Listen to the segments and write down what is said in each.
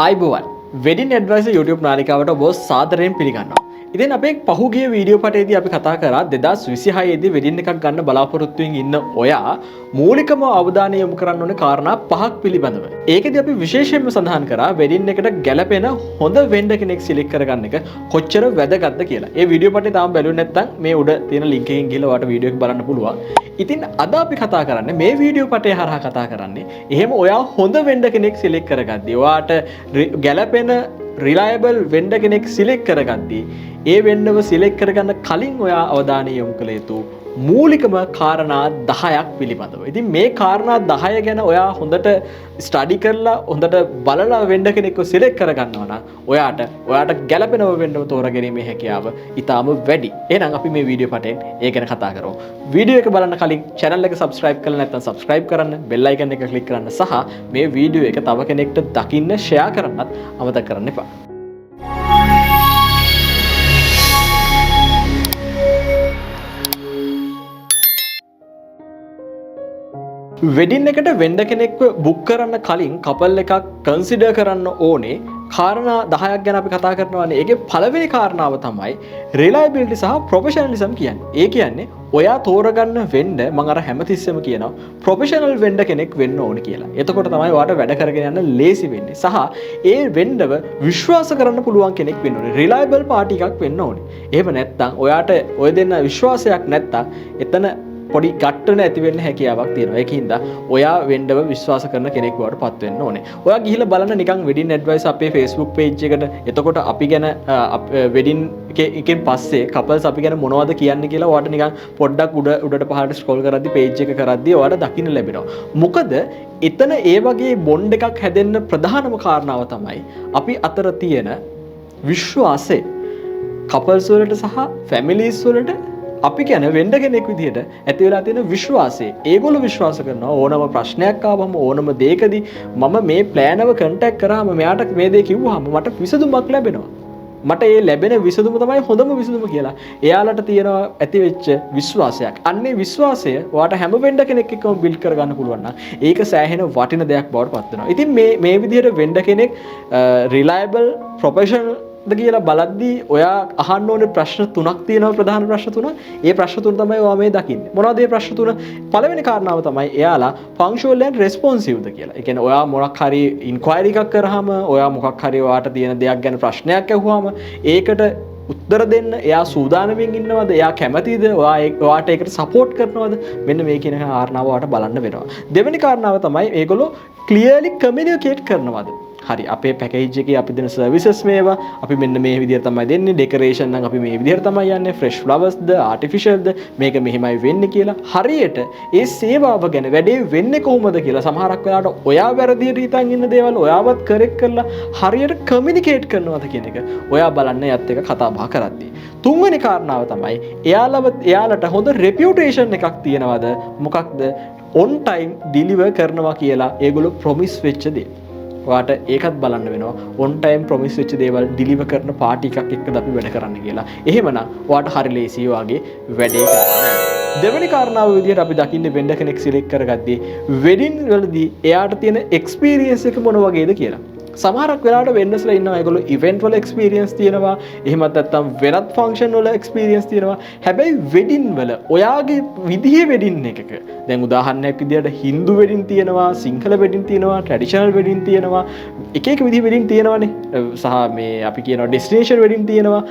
අයිබෝවන් wedding adviser YouTube නාලිකාවට ඔබ සාදරයෙන් පිළිගන්නවා. ඉතින් අපේ පහුගිය වීඩියෝ පටේදී අපි කතා කරා 2026 දී වෙඩින් එකක් ගන්න බලාපොරොත්තු වෙමින් ඉන්න ඔයා මූලිකම අවධානය යොමු කරන්න ඕන කාරණා පහක් පිළිබඳව. ඒකෙදී අපි විශේෂයෙන්ම සඳහන් කරා වෙඩින් එකට ගැළපෙන හොඳ වෙන්ඩර් කෙනෙක් සිලෙක්ට් කරගන්න එක කොච්චර වැදගත්ද කියලා. ඒ වීඩියෝ පටේ තාම බැලුවේ නැත්නම් මේ උඩ තියෙන ලින්ක් එකකින් ගිහලා ඔයාලට වීඩියෝ එක බලන්න පුළුවන්. ඉතින් අද අපි කතා කරන්නේ මේ වීඩියෝ පටේ හරහා කතා කරන්නේ එහෙම ඔයා හොඳ වෙන්ඩර් කෙනෙක් සිලෙක්ට් කරගද්දී ඔයාට ගැළපෙන රිලයබල් වෙන්ඩර් කෙනෙක් සිලෙක්ට් කරගද්දී ඒ වෙන්ඩර්ව සිලෙක්ට් කරගන්න කලින් ඔයා අවධානය යොමු කළ යුතු මූලිකම කාරණා 10ක් පිළිබඳව. ඉතින් මේ කාරණා 10 ගැන ඔයා හොඳට ස්ටඩි කරලා හොඳට බලලා වෙන්ඩර් කෙනෙක්ව සිලෙක්ට් කරගන්නවා නම් ඔයාට ගැළපෙනව වෙන්ඩර්ව තෝරාගැනීමේ හැකියාව ඊටාම වැඩි. එහෙනම් අපි මේ වීඩියෝ පටෙන් ඒ ගැන කතා කරමු. වීඩියෝ එක බලන්න කලින් channel එක subscribe කරලා නැත්නම් subscribe කරන්න, bell icon එක click කරන්න සහ මේ වීඩියෝ එක තව කෙනෙක්ට දකින්න share කරන්නත් අමතක කරන්න එපා. වෙඩින් එකට වෙන්ඩර් කෙනෙක්ව බුක් කරන්න කලින් කපල් එකක් කන්සිඩර් කරන්න ඕනේ කාරණා 10ක් ගැන අපි කතා කරනවානේ. ඒකේ පළවෙනි කාරණාව තමයි රිලයබිලිටි සහ ප්‍රොෆෙෂනලිසම් කියන්නේ. ඒ කියන්නේ ඔයා තෝරගන්න වෙන්ඩර් මම අර හැමතිස්සෙම කියනවා ප්‍රොෆෙෂනල් වෙන්ඩර් කෙනෙක් වෙන්න ඕනේ කියලා. එතකොට තමයි ඔයාට වැඩ කරගෙන යන්න ලේසි වෙන්නේ. සහ ඒ වෙන්ඩර්ව විශ්වාස කරන්න පුළුවන් කෙනෙක් වෙන්න ඕනේ. රිලයබල් පාටි එකක් වෙන්න ඕනේ. එහෙම නැත්නම් ඔයාට ඔය දෙන්න විශ්වාසයක් නැත්නම් එතන පොඩි ගැට්ටන ඇති වෙන්න හැකියාවක් තියෙනවා. ඒකින්ද ඔයා වෙන්ඩර්ව විශ්වාස කරන කෙනෙක් බවට පත් වෙන්න ඕනේ. ඔයා ගිහිල්ලා බලන්න නිකන් වෙඩින් ඇඩ්වයිස් අපේ Facebook page එකට. එතකොට අපි ගැන වෙඩින් එකෙන් පස්සේ කපල්ස් අපි ගැන මොනවද කියන්නේ කියලා ඔයාට නිකන් පොඩ්ඩක් උඩට පහළට ස්ක්‍රෝල් කරද්දී page එක කරද්දී ඔයාට දකින්න ලැබෙනවා. මොකද එතන ඒ වගේ බොන්ඩ් එකක් හැදෙන්න ප්‍රධානම කාරණාව තමයි අපි අතර තියෙන විශ්වාසය. කපල්ස් වලට සහ ෆැමිලිස් වලට අපි කියන වෙන්ඩර් කෙනෙක් විදිහට ඇති වෙලා තියෙන විශ්වාසය. ඒගොල්ලෝ විශ්වාස කරනවා ඕනම ප්‍රශ්නයක් ආවම ඕනම දෙයකදී මම මේ ප්ලෑන් එක කන්ටැක්ට් කරාම මෙයාට මේ දේ කිව්වහම මට විසඳුමක් ලැබෙනවා. මට ඒ ලැබෙන විසඳුම තමයි හොඳම විසඳුම කියලා. එයාලට තියෙනවා ඇති වෙච්ච විශ්වාසයක්. අන්නේ විශ්වාසය ඔයාට හැම වෙන්ඩර් කෙනෙක් එක්කම බිල්ඩ් කරගන්න පුළුවන් නම් ඒක සෑහෙන වටින දෙයක් බවට පත් වෙනවා. ඉතින් මේ විදිහට වෙන්ඩර් කෙනෙක් රිලයබල් ප්‍රොෆෙෂනල් ද කියලා බලද්දී ඔයා අහන්න ඕනේ ප්‍රශ්න තුනක් තියෙනවා. ප්‍රධාන ප්‍රශ්න තුන. ඒ ප්‍රශ්න තුන තමයි ඔයා මේ දකින්නේ. මොනවද මේ ප්‍රශ්න තුන? පළවෙනි කාරණාව තමයි එයාලා punctual and responsive ද කියලා. ඒ කියන්නේ ඔයා මොකක් හරි inquiry එකක් කරාම, ඔයා මොකක් හරි ඔයාට තියෙන දෙයක් ගැන ප්‍රශ්නයක් අහුවාම ඒකට උත්තර දෙන්න එයා සූදානම්ෙන් ඉන්නවද? එයා කැමතිද? ඔයාට ඒකට සපෝට් කරනවද? මෙන්න මේ කියන කාරණාව ඔයාට බලන්න වෙනවා. දෙවෙනි කාරණාව තමයි මේගොල්ලෝ clearly communicate කරනවද? හරි අපේ පැකේජ් එකේ අපි දෙන සර්විසස් මේවා අපි මෙන්න මේ විදිහට තමයි දෙන්නේ. ඩෙකරේෂන් නම් අපි මේ විදිහට තමයි යන්නේ. ෆ්‍රෙෂ් ෆ්ලවර්ස් ද ආටිෆිෂල් ද මේක මෙහෙමයි වෙන්නේ කියලා හරියට ඒ සේවාව ගැන වැඩේ වෙන්නේ කොහොමද කියලා සමහරක් වෙලාවට ඔයා වැරදියට හිතන් ඉන්න දේවල් ඔයාවත් කරෙක්ට් කරලා හරියට කමියුනිකේට් කරනවද කියන එක ඔයා බලන්න යත් එක කතා බහ කරද්දී. තුන්වෙනි කාරණාව තමයි එයාලට හොඳ රෙපියුටේෂන් එකක් තියෙනවද? මොකක්ද? on time deliver කරනවා කියලා ඒගොල්ලෝ ප්‍රොමිස් වෙච්ච දේ. ඔයාට ඒකත් බලන්න වෙනවා. on time promise වෙච්ච දේවල් deliver කරන පාටි එකක් එක්කද අපි වැඩ කරන්න කියලා. එහෙමනම් ඔයාට හරි ලේසියි වාගේ වැඩේ කරන්න. දෙවෙනි කාරණාව විදිහට අපි දකින්නේ වෙන්ඩර් කෙනෙක් සිලෙක්ට් කරගද්දී වෙඩින් වලදී එයාට තියෙන එක්ස්පීරියන්ස් එක මොන වගේද කියලා. සමහරක් වෙලාවට වෙන්ඩර්ස්ලා ඉන්නවා ඒගොල්ලෝ ඉවෙන්ට් වල එක්ස්පීරියන්ස් තියෙනවා. එහෙමත් නැත්නම් වෙනත් ෆන්ක්ෂන් වල එක්ස්පීරියන්ස් තියෙනවා. හැබැයි වෙඩින් වල ඔයාගේ විදිහේ වෙඩින් එකක දැන් උදාහරණයක් විදිහට හින්දු වෙඩින් තියෙනවා, සිංහල වෙඩින් තියෙනවා, ට්‍රැඩිෂනල් වෙඩින් තියෙනවා. එක එක විදිහේ වෙඩින් තියෙනවානේ. සහ මේ අපි කියනවා ඩෙස්ටිනේෂන් වෙඩින් තියෙනවා.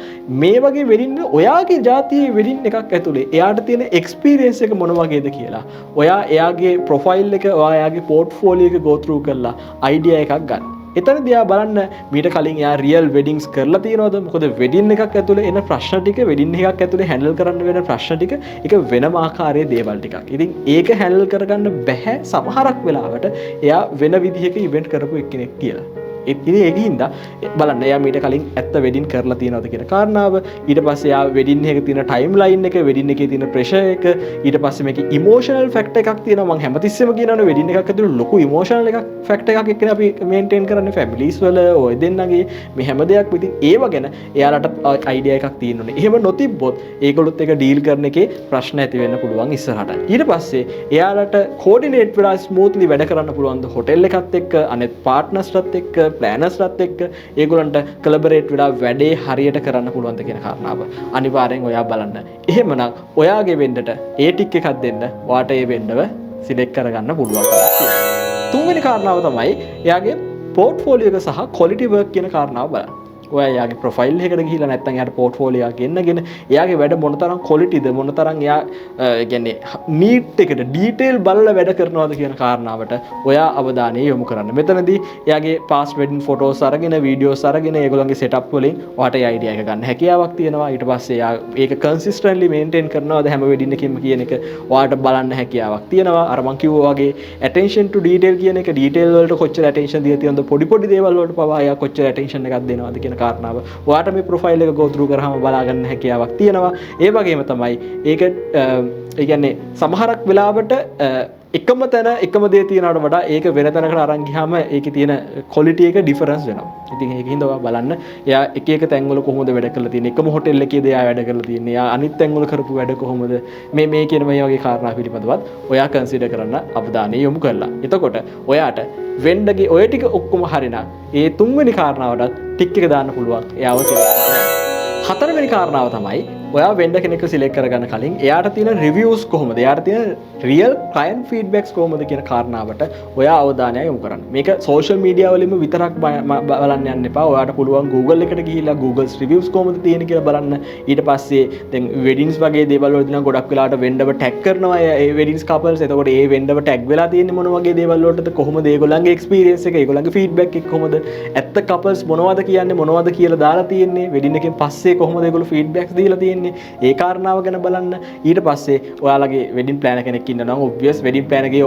මේ වගේ වෙඩින් ඔයාගේ ජාතියේ වෙඩින් එකක් ඇතුලේ එයාට තියෙන එක්ස්පීරියන්ස් එක මොන වගේද කියලා ඔයා එයාගේ ප්‍රොෆයිල් එක ඔයාගේ පෝර්ට්ෆෝලියෝ එක go through කරලා අයිඩියා එකක් ගන්න. එතන දිහා බලන්න මීට කලින් එයා රියල් වෙඩින්ග්ස් කරලා තියෙනවද? මොකද වෙඩින් එකක් ඇතුලේ එන ප්‍රශ්න ටික වෙඩින් එකක් ඇතුලේ හැන්ඩල් කරන්න වෙන ප්‍රශ්න ටික ඒක වෙනම ආකාරයේ දේවල් ටිකක්. ඉතින් ඒක හැන්ඩල් කරගන්න බැහැ සමහරක් වෙලාවට එයා වෙන විදිහක ඉවෙන්ට් කරපු එක්කෙනෙක් කියලා. ඉතින් ඒකින්ද බලන්න එයා මීට කලින් ඇත්ත වෙඩින් කරලා තියෙනවද කියන කාරණාව. ඊට පස්සේ එයා වෙඩින් එකේ තියෙන ටයිම් ලයින් එක, වෙඩින් එකේ තියෙන ප්‍රෙෂර් එක, ඊට පස්සේ මේකේ ඉමෝෂනල් ෆැක්ටර් එකක් තියෙනවා. මම හැමතිස්සෙම කියනවනේ වෙඩින් එකක් ඇතුළේ ලොකු ඉමෝෂනල් එකක් ෆැක්ටර් එකක් එක්කනේ අපි මේන්ටේන් කරන්නේ ෆැමිලිස් වල ඔය දෙන්නගේ මේ හැම දෙයක්ම. ඉතින් ඒව ගැන එයාලට අයිඩියා එකක් තියෙන්න ඕනේ. එහෙම නොතිබ්බොත් ඒගොල්ලොත් එක ඩීල් කරන එකේ ප්‍රශ්න ඇති වෙන්න පුළුවන් ඉස්සරහට. ඊට පස්සේ එයාලට කෝඩිනේට් වෙලා ස්මූත්ලි වැඩ කරන්න පුළුවන් ද හොටෙල් එකත් එක්ක, අනෙත් පාර්ට්නර්ස්ලත් එක්ක, ප්ලෑනර්ස්ලත් එක්ක ඒගොල්ලන්ට කොලැබරේට් වෙලා වැඩේ හරියට කරන්න පුළුවන්ද කියන කාරණාව අනිවාර්යෙන් ඔයා බලන්න. එහෙමනම් ඔයාගේ වෙන්ඩට ඒ ටික් එකක් දෙන්න ඔයාට ඒ වෙන්ඩව සිලෙක්ට් කරගන්න පුළුවන්. තුන්වෙනි කාරණාව තමයි එයාගේ පෝර්ට්ෆෝලියෝ එක සහ ක්වොලිටි වර්ක් කියන කාරණාව බලන්න. ඔයා එයාගේ ප්‍රොෆයිල් එකකට ගිහිල්ලා නැත්නම් එයාට පෝර්ට්ෆෝලියෝ එකක් ගෙන්නගෙන එයාගේ වැඩ මොනතරම් ක්වොලිටිද මොනතරම් එයා කියන්නේ නීට් එකට ඩීටේල් බලලා වැඩ කරනවද කියන කාරණාවට ඔයා අවධානය යොමු කරන්න. මෙතනදී එයාගේ පාස්ට් වෙඩින් ෆොටෝස් අරගෙන වීඩියෝස් අරගෙන ඒගොල්ලන්ගේ සෙටප් වලින් ඔයාට ඒ අයිඩියා එක ගන්න හැකියාවක් තියෙනවා. ඊට පස්සේ එයා ඒක කන්සිස්ටන්ට්ලි මේන්ටේන් කරනවද හැම වෙඩින් එකකින්ම කියන එක ඔයාට බලන්න හැකියාවක් තියෙනවා. අර මං කිව්වා වගේ attention to detail කියන එක ඩීටේල් වලට කොච්චර attention දීලා තියෙනවද පොඩි පොඩි දේවල් වලට පවා එයා කොච්චර attention එකක් දෙනවද කියන කාරණාව ඔයාට මේ ප්‍රොෆයිල් එක go through කරාම බලා ගන්න හැකියාවක් තියෙනවා. ඒ වගේම තමයි ඒක ඒ කියන්නේ සමහරක් වෙලාවට එකම තැන එකම දේ තියනවට වඩා ඒක වෙන තැනකට අරන් ගියාම ඒකේ තියෙන ක්වොලිටි එක ඩිෆරන්ස් වෙනවා. ඉතින් ඒකින්ද ඔයා බලන්න එයා එක එක තැන්වල කොහොමද වැඩ කරලා තියෙන්නේ, එකම හොටෙල් එකේද එයා වැඩ කරලා තියෙන්නේ, එයා අනිත් තැන්වල කරපු වැඩ කොහොමද, මේ කියන මේ වගේ කාරණා පිළිබඳවත් ඔයා කන්සිඩර් කරන්න අවධානය යොමු කරලා. එතකොට ඔයාට වෙන්ඩගේ ඔය ටික ඔක්කොම හරිනම් ඒ තුන්වෙනි කාරණාවටත් ටික් එක දාන්න පුළුවන් එයාව සිලෙක්ට් කරන්න. හතරවෙනි කාරණාව තමයි ඔයා වෙන්ඩ කෙනෙක්ව සිලෙක්ට් කරගන්න කලින් එයාට තියෙන රිවිව්ස් කොහොමද, එයාට තියෙන රියල් ක්ලයන්ට් ෆීඩ්බැක්ස් කොහොමද කියන කාරණාවට ඔයා අවධානය යොමු කරන්න. මේක සෝෂල් මීඩියා වලින්ම විතරක් බලන්න යන්න එපා. ඔයාට පුළුවන් Google එකට ගිහිල්ලා Google's reviews කොහොමද තියෙන්නේ කියලා බලන්න. ඊට පස්සේ දැන් වෙඩින්ස් වගේ දේවල් වලදී නම් ගොඩක් වෙලාවට වෙන්ඩව ටැග් කරනවා ඒ වෙඩින්ස් කපල්ස්. එතකොට ඒ වෙන්ඩව ටැග් වෙලා තියෙන්නේ මොන වගේ දේවල් වලටද, කොහොමද ඒගොල්ලන්ගේ එක්ස්පීරියන්ස් එක, ඒගොල්ලන්ගේ ෆීඩ්බැක් එක කොහොමද, ඇත්ත කපල්ස් මොනවද කියන්නේ, මොනවද කියලා දාලා තියෙන්නේ, වෙඩින් එකෙන් පස්සේ කොහොමද ඒගොල්ලෝ ෆීඩ්බැක්ස් දීලා තියෙන්නේ, ඒ කාරණාව ගැන බලන්න. ඊට පස්සේ ඔයාලගේ වෙඩින් ප්ලෑනර් කෙනෙක් ඉන්නවා නම් ඔබ්වියස් වෙඩින් ප්ලෑනර්ගේ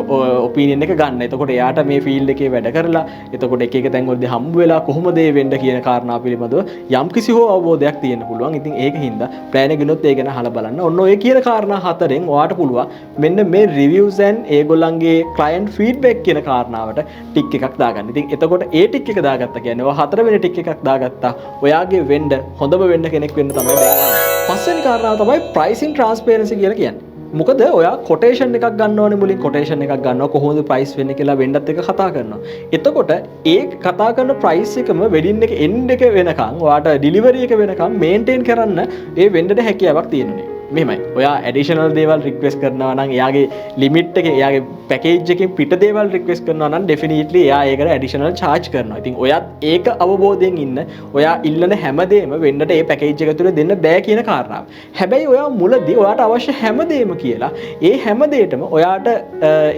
ඔපිනියන් එක ගන්න. එතකොට එයාට මේ ෆීල්ඩ් එකේ වැඩ කරලා එතකොට එක එක තැන් වලදී හම්බ වෙලා කොහොමද මේ වෙන්න කියන කාරණා පිළිබඳව යම්කිසි හෝ අවබෝධයක් තියෙන්න පුළුවන්. ඉතින් ඒකින්ද ප්ලෑනර් ගිනොත් ඒ ගැන අහලා බලන්න. ඔන්න ඔය කියන කාරණා හතරෙන් ඔයාට පුළුවන් මෙන්න මේ රිවිව්ස් and ඒගොල්ලන්ගේ ක්ලයන්ට් ෆීඩ්බැක් කියන කාරණාවට ටික් එකක් දාගන්න. ඉතින් එතකොට ඒ ටික් එක දාගත්තා කියන්නේ ඔය හතරවෙනි ටික් එකක් දාගත්තා ඔයාගේ වෙන්න හොඳම වෙන්න කෙනෙක් වෙන්න තමයි දැන්. පස්වෙනි කාරණාව තමයි ප්‍රයිසින් ට්‍රාන්ස්පරන්සි කියලා කියන්නේ. මොකද ඔයා කොටේෂන් එකක් ගන්න ඕනේ, මුලින් කොටේෂන් එකක් ගන්නවා කොහොමද ප්‍රයිස් වෙන්නේ කියලා වෙන්ඩත් එක කතා කරනවා. එතකොට ඒ කතා කරන ප්‍රයිස් එකම වෙඩින් එක එන්ඩ් එක වෙනකන් ඔයාට ඩිලිවරි එක වෙනකන් මේන්ටේන් කරන්න ඒ වෙන්ඩට හැකියාවක් තියෙනවා. මෙහෙමයි. ඔයා ඇඩිෂනල් දේවල් රික්වෙස්ට් කරනවා නම් එයාගේ ලිමිට් එකේ එයාගේ පැකේජ් එකෙන් පිට දේවල් රික්වෙස්ට් කරනවා නම් ඩෙෆිනිට්ලි එයා ඒකට ඇඩිෂනල් charge කරනවා. ඉතින් ඔයත් ඒක අවබෝධයෙන් ඉන්න. ඔයා ඉල්ලන හැමදේම වෙන්නට ඒ පැකේජ් එක තුළ දෙන්න බෑ කියන කාරණාව. හැබැයි ඔයා මුලදී ඔයාට අවශ්‍ය හැමදේම කියලා ඒ හැමදේටම ඔයාට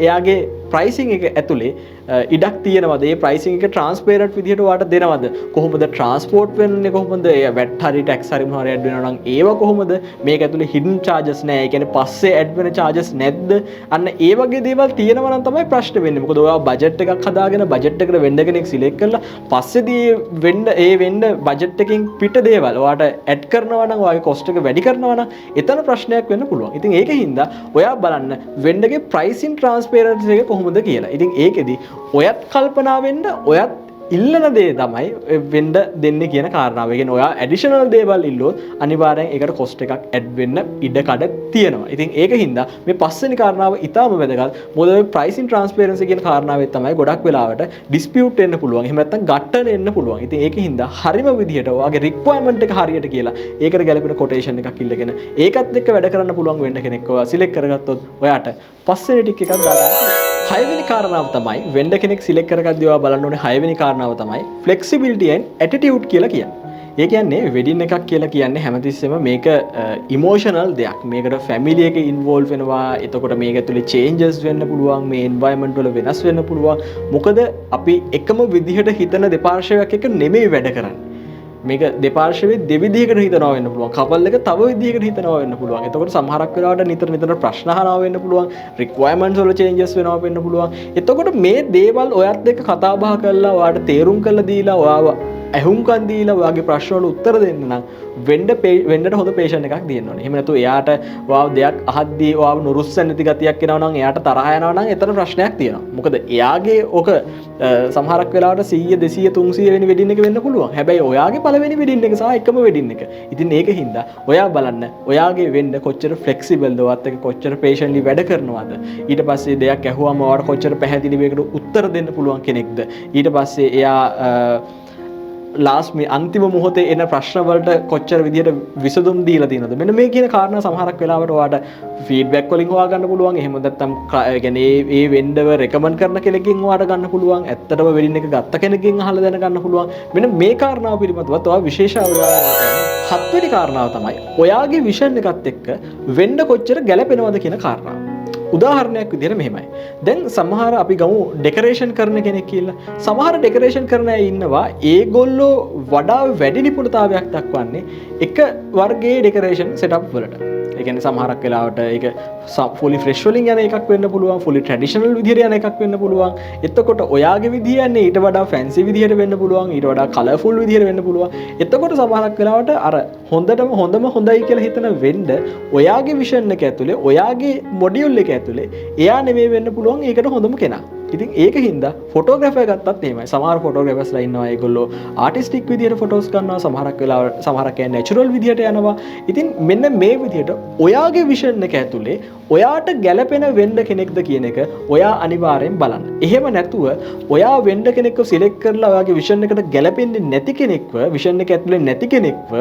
එයාගේ ප්‍රයිසිං එක ඇතුලේ ඉඩක් තියෙනවද, ඒ ප්‍රයිසිං එක ට්‍රාන්ස්පරන්ට් විදිහට ඔයාලට දෙනවද, කොහොමද ට්‍රාන්ස්පෝර්ට් වෙන්නේ, කොහොමද වැට් හරි ටැක්ස් හරි මොනවා හරි ඇඩ් වෙනවා නම් ඒවා කොහොමද, මේක ඇතුලේ හිඩන් charges නැහැ, ඒ කියන්නේ පස්සේ ඇඩ් වෙන charges නැද්ද, අන්න ඒ වගේ දේවල් තියෙනවා නම් තමයි ප්‍රශ්න වෙන්නේ. මොකද ඔයා බජට් එකක් හදාගෙන බජට් එකට වෙන්ඩ කෙනෙක් සිලෙක්ට් කරලා පස්සේදී වෙන්ඩ බජට් එකකින් පිට දේවල් ඔයාට ඇඩ් කරනවා නම් ඔයාගේ කොස්ට් එක වැඩි කරනවා නම් එතන ප්‍රශ්නයක් වෙන්න පුළුවන්. ඉතින් ඒකින්ද ඔයා බලන්න වෙන්ඩගේ ප්‍රයිසින් ට්‍රාන්ස්පරන්සි එක කොහොමද කියලා. ඉතින් ඒකෙදි ඔයත් කල්පනා වෙන්න, ඔයත් ඉල්ලන දේ තමයි වෙන්ඩ දෙන්නේ කියන කාරණාව. ඒ කියන්නේ ඔයා ඇඩිෂනල් දේවල් ඉල්ලුවොත් අනිවාර්යෙන් ඒකට කොස්ට් එකක් ඇඩ් වෙන්න ඉඩ කඩ තියෙනවා. ඉතින් ඒකින්ද මේ පස්වෙනි කාරණාව ඊටාම වැදගත්. මොකද මේ ප්‍රයිසින් ට්‍රාන්ස්පරන්සි කියන කාරණාවෙත් තමයි ගොඩක් වෙලාවට ඩිස්පියුට් වෙන්න පුළුවන්. එහෙම නැත්නම් ගැටන එන්න පුළුවන්. ඉතින් ඒකින්ද හරිම විදිහට ඔයාගේ රික්වයර්මන්ට් එක හරියට කියලා ඒකට ගැලපෙන කොටේෂන් එකක් ඉල්ලගෙන ඒකත් එක්ක වැඩ කරන්න පුළුවන් වෙන්න කෙනෙක් ඔයා සිලෙක්ට් කරගත්තොත් ඔයාට පස්වෙනි ටික එකක් දාගන්න. හයවෙනි කාරණාව තමයි වෙන්ඩර් කෙනෙක් සිලෙක්ට් කරගද්දී ඔයා බලන්න ඕනේ හයවෙනි කාරණාව තමයි flexibility and attitude කියලා කියන්නේ. ඒ කියන්නේ වෙඩින් එකක් කියලා කියන්නේ හැමතිස්සෙම මේක ඉමෝෂනල් දෙයක්. මේකට ෆැමිලි එක ඉන්වෝල්ව් වෙනවා. එතකොට මේක ඇතුලේ චේන්ජස් වෙන්න පුළුවන්. මේ එන්වයරන්මන්ට් වල වෙනස් වෙන්න පුළුවන්. මොකද අපි එකම විදිහට හිතන දෙපාර්ශ්වයක් එක නෙමෙයි වැඩ කරන්නේ. මේක දෙපාර්ශ්වයේ දෙවිදිහකට හිතනවා වෙන්න පුළුවන්. කපල් එක තව විදිහකට හිතනවා වෙන්න පුළුවන්. එතකොට සමහරක් වෙලාවට නිතර ප්‍රශ්න අහනවා වෙන්න පුළුවන්. රික්වයර්මන්ට්ස් වල චේන්ජස් වෙනවා වෙන්න පුළුවන්. එතකොට මේ දේවල් ඔයත් එක්ක කතා බහ කරලා ඔයාට තේරුම් කරලා දීලා ඔයාව ඇහුම්කන් දීලා ඔයාගේ ප්‍රශ්න වලට උත්තර දෙන්න නම් වෙන්නට හොඳ පේෂන් එකක් දෙන්න ඕනේ. එහෙම නැතු එයාට ඔයාව දෙයක් අහද්දී ඔයාව නුරුස්සන් නැති ගතියක් එනවා නම් එයාට තරහ යනවා නම් එතන ප්‍රශ්නයක් තියෙනවා. මොකද එයාගේ ඔක සමහරක් වෙලාවට 100 200 300 වෙනි වෙඩින් එක වෙන්න පුළුවන්. හැබැයි ඔයාගේ පළවෙනි වෙඩින් එක සහ එකම වෙඩින් එක. ඉතින් ඒක හින්දා ඔයා බලන්න ඔයාගේ වෙන්න කොච්චර ෆ්ලෙක්සිබල්ද ඔයත් එක්ක කොච්චර පේෂන්ලි වැඩ කරනවද. ඊට පස්සේ දෙයක් ඇහුවම ඔයාට කොච්චර පැහැදිලි වේකට උත්තර දෙන්න පුළුවන් කෙනෙක්ද. ඊට පස්සේ එයා ලාස්ට් මේ අන්තිම මොහොතේ එන ප්‍රශ්න වලට කොච්චර විදියට විසඳුම් දීලා තියෙනවද. මෙන්න මේ කියන කාරණා සමහරක් වෙලාවට ඔයාට ෆීඩ්බැක් වලින් හොයා ගන්න පුළුවන්. එහෙම නැත්නම් يعني ඒ වෙන්ඩව රෙකමන්ඩ් කරන කෙනකින් ඔයාට ගන්න පුළුවන්. ඇත්තටම වෙඩින් එක ගත්ත කෙනකින් අහලා දැන ගන්න පුළුවන්. මෙන්න මේ කාරණාව පිළිබඳවත් ඔයා විශේෂ අවධානයක් යොමු. හත්වෙනි කාරණාව තමයි ඔයාගේ විෂන් එකත් එක්ක වෙන්න කොච්චර ගැලපෙනවද කියන කාරණාව. උදාහරණයක් විදිහට මෙහෙමයි. දැන් සමහර අපි ගමු ඩෙකරේෂන් කරන කෙනෙක් කියලා. සමහර ඩෙකරේෂන් කරන අය ඉන්නවා ඒගොල්ලෝ වඩා වැඩි නිපුණතාවයක් දක්වන්නේ එක වර්ගයේ ඩෙකරේෂන් සෙටප් වලට. ඒ කියන්නේ සමහරක් වෙලාවට ඒක fully fresh වලින් යන එකක් වෙන්න පුළුවන්, fully traditional විදිහට යන එකක් වෙන්න පුළුවන්. එතකොට ඔයාගේ විදිහ යන්නේ ඊට වඩා fancy විදිහට වෙන්න පුළුවන්, ඊට වඩා colourful විදිහට වෙන්න පුළුවන්. එතකොට සමහරක් වෙලාවට අර හොඳම හොඳයි කියලා හිතන වෙන්න ඔයාගේ විෂන් එක ඇතුලේ, ඔයාගේ මොඩියුල් එක ඇතුලේ එයා නෙමෙයි වෙන්න පුළුවන් ඒකට හොඳම කෙනා. ඉතින් ඒක හින්දා ෆොටෝග්‍රැෆර් ගත්තත් එහෙමයි. සමහර ෆොටෝග්‍රැෆර්ස්ලා ඉන්නවා ඒගොල්ලෝ ආටිස්ටික් විදියට ෆොටෝස් කරනවා. සමහරක් වෙලාවට සමහරක් අය නැචරල් විදියට යනවා. ඉතින් මෙන්න මේ විදියට ඔයාගේ විෂන් එක ඇතුලේ ඔයාට ගැළපෙන වෙන්න කෙනෙක්ද කියන එක ඔයා අනිවාර්යෙන් බලන්න. එහෙම නැතුව ඔයා වෙන්න කෙනෙක්ව සිලෙක්ට් කරලා ඔයාගේ විෂන් එකට ගැළපෙන්නේ නැති කෙනෙක්ව, විෂන් එක ඇතුලේ නැති කෙනෙක්ව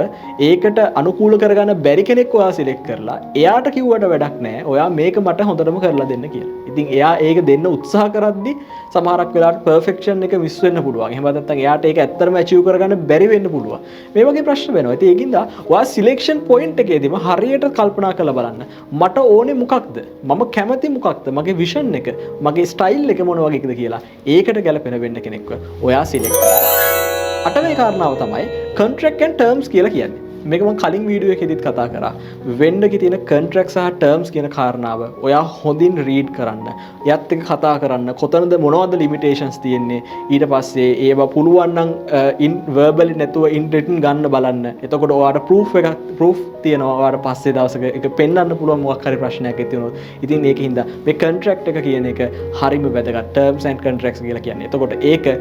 ඒකට අනුකූල කරගන්න බැරි කෙනෙක් ඔයා සිලෙක්ට් කරලා එයාට කිව්වට වැඩක් නැහැ. ඔයා මේක මට හොඳටම කරලා දෙන්න කියලා. ඉතින් එයා ඒක දෙන්න උත්සාහ කරද්දී සමහරක් වෙලාවට පර්ෆෙක්ෂන් එක මිස් වෙන්න පුළුවන්. එහෙම නැත්නම් එයාට ඒක ඇත්තටම අචීව් කරගන්න බැරි වෙන්න පුළුවන්. මේ වගේ ප්‍රශ්න වෙනවා. ඉතින් ඒකින්ද ඔයා සිලෙක්ෂන් පොයින්ට් එකේදීම හරියට කල්පනා කරලා බලන්න. මට ඕනේ මොකක්ද? මම කැමති මොකක්ද? මගේ විෂන් එක, මගේ ස්ටයිල් එක මොන වගේද කියලා ඒකට ගැලපෙන වෙන්න කෙනෙක්ව ඔයා සිලෙක්ට් කරන්න. අටවෙනි කාරණාව තමයි contract and terms කියලා කියන්නේ. මේක මම කලින් වීඩියෝ එකේදීත් කතා කරා. වෙන්න කි තියෙන contract සහ terms කියන කාරණාව ඔයා හොඳින් read කරන්න. එයත් එක්ක කතා කරන්න. කොතනද මොනවද limitations තියෙන්නේ? ඊට පස්සේ ඒවා පුළුවන් නම් in verbally නැතුව in written ගන්න බලන්න. එතකොට ඔයාට proof තියෙනවා. ඔයාට පස්සේ දවසක ඒක පෙන්වන්න පුළුවන් මොකක් හරි ප්‍රශ්නයක් ඇති වුණොත්. ඉතින් ඒකින්ද මේ contract එක කියන එක හරිම වැදගත්. terms and contracts කියලා කියන්නේ. එතකොට ඒක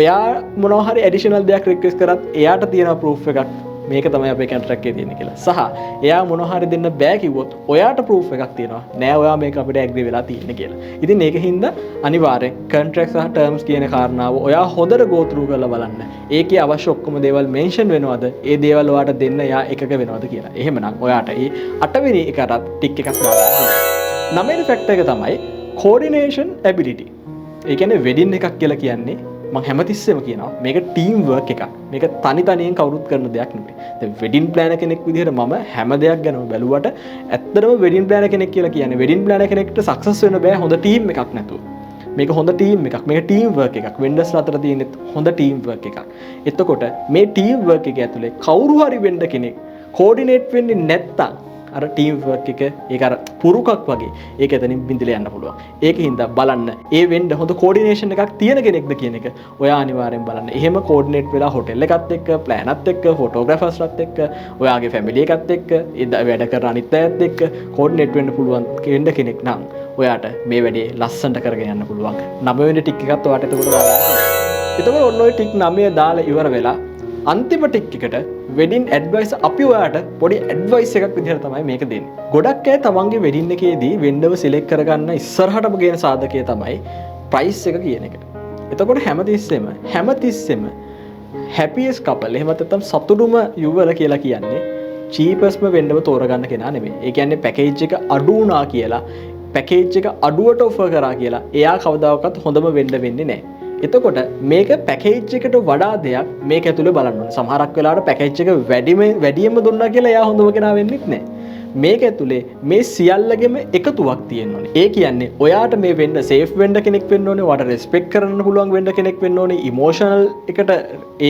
ඔයා මොනවා හරි additional දෙයක් request කරත් එයාට තියෙන proof එකක් මේක තමයි අපේ contract එකේ තියෙන්නේ කියලා. සහ එයා මොනවා හරි දෙන්න බෑ කිව්වොත් ඔයාට proof එකක් තියෙනවා. නෑ ඔයා මේක අපිට agree වෙලා තියෙන්නේ කියලා. ඉතින් ඒකින්ද අනිවාර්යෙන් contract සහ terms කියන කාරණාව ඔයා හොඳට go through කරලා බලන්න. ඒකේ අවශ්‍ය ඔක්කොම දේවල් mention වෙනවද? ඒ දේවල් ඔයාට දෙන්න එයා එකක වෙනවද කියලා. එහෙමනම් ඔයාට මේ 8 වෙනි එකටත් ටික් එකක් දාගන්න. 9 වෙනි factor එක තමයි coordination ability. ඒ කියන්නේ wedding එකක් කියලා කියන්නේ මම හැමතිස්සෙම කියනවා මේක ටීම් වර්ක් එකක්. මේක තනි තනියෙන් කවුරුත් කරන දෙයක් නෙවෙයි. දැන් වෙඩින් ප්ලෑනර් කෙනෙක් විදිහට මම හැම දෙයක් ගැනම බැලුවට ඇත්තටම වෙඩින් ප්ලෑනර් කෙනෙක් කියලා කියන්නේ වෙඩින් ප්ලෑනර් කෙනෙක්ට සක්සස් වෙන්න බෑ හොඳ ටීම් එකක් නැතුව. මේක හොඳ ටීම් එකක්. මේක ටීම් වර්ක් එකක්. වෙන්ඩර්ස් අතර තියෙන හොඳ ටීම් වර්ක් එකක්. එතකොට මේ ටීම් වර්ක් එක ඇතුලේ කවුරු හරි වෙන්න කෙනෙක් කෝඩිනේට් වෙන්නේ නැත්තම් අර ටීම් වර්ක් එක ඒක අර පුරුකක් වගේ ඒක එතනින් බින්දලා යන්න පුළුවන්. ඒකින්ද බලන්න ඒ වෙන්න හොඳ කෝඩිනේෂන් එකක් තියෙන කෙනෙක්ද කියන එක ඔයා අනිවාර්යෙන් බලන්න. එහෙම කෝඩිනේට් වෙලා හොටෙල් එකත් එක්ක, ප්ලෑනර්ත් එක්ක, ෆොටෝග්‍රැෆර්ස්ලත් එක්ක, ඔයාගේ ෆැමිලි එකත් එක්ක, වැඩ කරන අනිත් අයත් එක්ක කෝඩිනේට් වෙන්න පුළුවන් කෙනෙක් නම් ඔයාට මේ වැඩේ ලස්සනට කරගෙන යන්න පුළුවන්. 9 වෙනි ටික් එකත් ඔයාට එතකොට දාගන්න. එතකොට ඔන්න ඔය ටික් 9 දාලා ඉවර වෙලා අන්තිම ටික් එකට වෙඩින් ඇඩ්වයිස් අපි ඔයාට පොඩි ඇඩ්වයිස් එකක් විදිහට තමයි මේක දෙන්නේ. ගොඩක් අය තමන්ගේ වෙඩින් එකේදී වෙන්ඩව සිලෙක්ට් කරගන්න ඉස්සරහටම ගේන සාධකය තමයි ප්‍රයිස් එක කියන එක. එතකොට හැමතිස්සෙම හැපියස්ට් කපල් එහෙම නැත්නම් සතුටුම යුවල කියලා කියන්නේ චීපස්ම වෙන්ඩව තෝරගන්න කෙනා නෙමෙයි. ඒ කියන්නේ පැකේජ් එක අඩු වුණා කියලා, පැකේජ් එක අඩුවට ඔෆර් කරා කියලා එයා කවදාකවත් හොඳම වෙන්න වෙන්නේ නැහැ. එතකොට මේක පැකේජ් එකට වඩා දෙයක් මේක ඇතුලේ බලන්න ඕනේ. සමහරක් වෙලාවට පැකේජ් එක වැඩියෙන්ම දුන්නා කියලා එයා හොඳම කෙනා වෙන්නෙත් නැහැ. මේක ඇතුලේ මේ සියල්ලගෙම එකතුවක් තියෙන්න ඕනේ. ඒ කියන්නේ ඔයාට මේ වෙන්න සේෆ් වෙන්න කෙනෙක් වෙන්න ඕනේ, ඔයාට රෙස්පෙක්ට් කරන්න පුළුවන් වෙන්න කෙනෙක් වෙන්න ඕනේ, ඉමෝෂනල්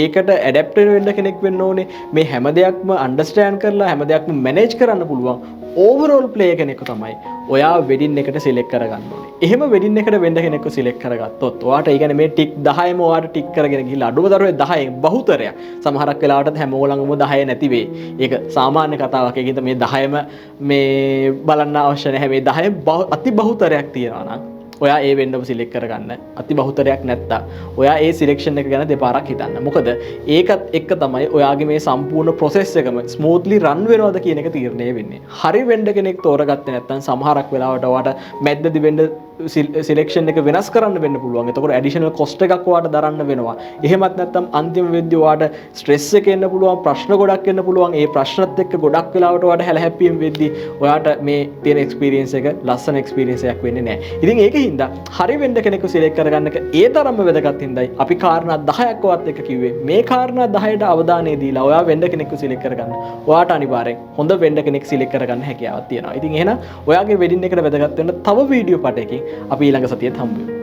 ඒකට ඇඩැප්ට් වෙන්න කෙනෙක් වෙන්න ඕනේ. මේ හැම දෙයක්ම අන්ඩර්ස්ටෑන්ඩ් කරලා හැම දෙයක්ම මැනේජ් කරන්න පුළුවන් ඕවරෝල් ප්ලේ කෙනෙක් තමයි ඔයා වෙඩින් එකට සිලෙක්ට් කරගන්න ඕනේ. එහෙම වෙඩින් එකට වෙන්න කෙනෙක්ව සිලෙක්ට් කරගත්තොත් ඔයාට ඒ කියන්නේ මේ ටික් 10ම ඔයාට ටික් කරගෙන ගිහිල්ලා අඩුම දරුවේ 10 බහුතරයක්. සමහරක් වෙලාවට හැමෝළඟම 10 නැති වෙයි. ඒක සාමාන්‍ය කතාවක්. ඒකින්ද මේ 10ම මේ බලන්න අවශ්‍ය නැහැ. මේ 10 අති බහුතරයක් තියනවා නම් ඔයා ඒ වෙන්නම සිලෙක්ට් කරගන්න. අති බහුතරයක් නැත්තා ඔයා ඒ සිලෙක්ෂන් එක ගැන දෙපාරක් හිතන්න. මොකද ඒකත් එක්ක තමයි ඔයාගේ මේ සම්පූර්ණ ප්‍රොසෙස් එකම ස්මූත්ලි රන් වෙනවද කියන එක තීරණය වෙන්නේ. හරි වෙන්න කෙනෙක් තෝරගත්තේ නැත්නම් සමහරක් වෙලාවට ඔයාට මැද්දදි වෙන්න සිලෙක්ෂන් එක වෙනස් කරන්න වෙන්න පුළුවන්. එතකොට ඇඩිෂනල් කොස්ට් එකක් ඔයාට දරන්න වෙනවා. එහෙමත් නැත්නම් අන්තිම වෙද්දී ඔයාට ස්ට්‍රෙස් එක එන්න පුළුවන්, ප්‍රශ්න ගොඩක් එන්න පුළුවන්. ඒ ප්‍රශ්නත් එක්ක ගොඩක් වෙලාවට ඔයාට හැලහැප්පීම් වෙද්දී ඔයාට මේ තියෙන එක්ස්පීරියන්ස් එක ලස්සන එක්ස්පීරියන්ස් එකක් වෙන්නේ නැහැ. ඉතින් ඒකින්ද හරි වෙන්න කෙනෙක්ව සිලෙක්ට් කරගන්න එක ඒ තරම්ම වැදගත් හින්දායි අපි කාරණා 10ක් ඔයත් එක්ක කිව්වේ. මේ කාරණා 10ට අවධානය දීලා ඔයා වෙන්න කෙනෙක්ව සිලෙක්ට් කරගන්න. ඔයාට අනිවාර්යෙන් හොඳ වෙන්න කෙනෙක් සිලෙක්ට් කරගන්න හැකියාවක් තියෙනවා. ඉතින් එහෙනම් ඔයාගේ වෙඩින් එකට වැදගත් වෙන තව වීඩියෝ පටයකින් අපි ඊළඟ සතියේත් හම්බ වෙමු.